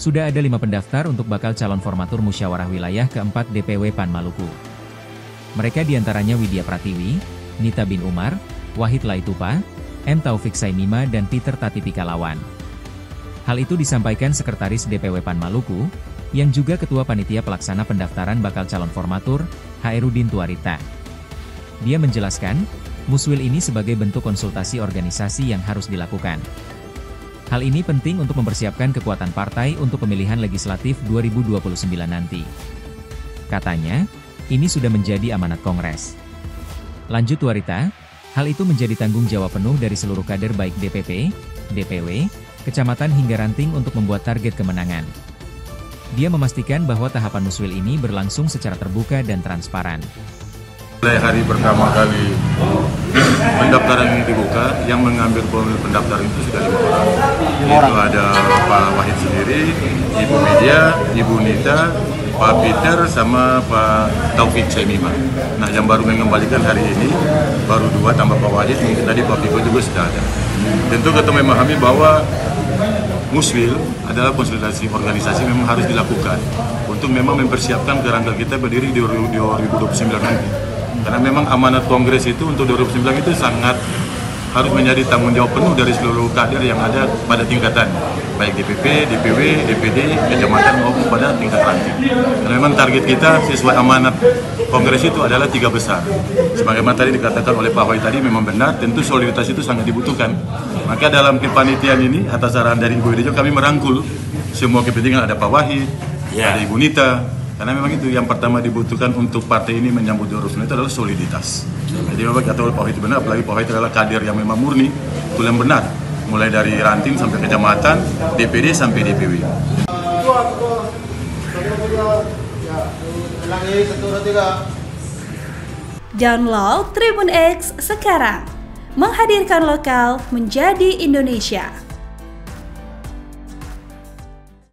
Sudah ada 5 pendaftar untuk bakal calon formatur musyawarah wilayah keempat DPW PAN Maluku. Mereka diantaranya Widya Pratiwi, Nita bin Umar, Wahid Laitupa, M. Taufik Saimima dan Peter Tatipikalawan. Hal itu disampaikan Sekretaris DPW PAN Maluku, yang juga Ketua Panitia Pelaksana Pendaftaran Bakal Calon Formatur, Hairudin Tuarita. Dia menjelaskan, muswil ini sebagai bentuk konsultasi organisasi yang harus dilakukan. Hal ini penting untuk mempersiapkan kekuatan partai untuk pemilihan legislatif 2029 nanti. Katanya, ini sudah menjadi amanat Kongres. Lanjut Tuarita, hal itu menjadi tanggung jawab penuh dari seluruh kader baik DPP, DPW, kecamatan hingga ranting untuk membuat target kemenangan. Dia memastikan bahwa tahapan muswil ini berlangsung secara terbuka dan transparan. Mulai hari pertama kali pendaftaran ini dibuka, yang mengambil formulir pendaftaran itu sudah 5 orang. Itu ada Pak Wahid sendiri, Ibu Widya, Ibu Nita, Pak Peter, sama Pak Taufik Saimima. Nah, yang baru mengembalikan hari ini, baru 2 tambah Pak Wahid, mungkin tadi Pak Piko juga sudah ada. Tentu kita memahami bahwa muswil adalah konsolidasi organisasi memang harus dilakukan untuk memang mempersiapkan kerangka kita berdiri di 2029 nanti. Karena memang amanat Kongres itu untuk 2009 itu sangat harus menjadi tanggung jawab penuh dari seluruh kader yang ada pada tingkatan, baik DPP, DPW, DPD, kecamatan maupun pada tingkat ranting. Karena memang target kita sesuai amanat Kongres itu adalah 3 besar. Sebagaimana tadi dikatakan oleh Pak Hoy tadi memang benar, tentu soliditas itu sangat dibutuhkan. Maka dalam kepanitiaan ini, atas arahan dari Ibu Widya, kami merangkul semua kepentingan, ada Pak Wahid, ada Ibu Nita. Karena memang itu yang pertama dibutuhkan untuk partai ini menyambut 2009 itu adalah soliditas. Jadi memang kata Pak Wahid benar, apalagi Pak Wahid adalah kader yang memang murni, itu yang benar. Mulai dari ranting sampai kecamatan, DPD sampai DPW. Download Tribun X sekarang, menghadirkan lokal menjadi Indonesia.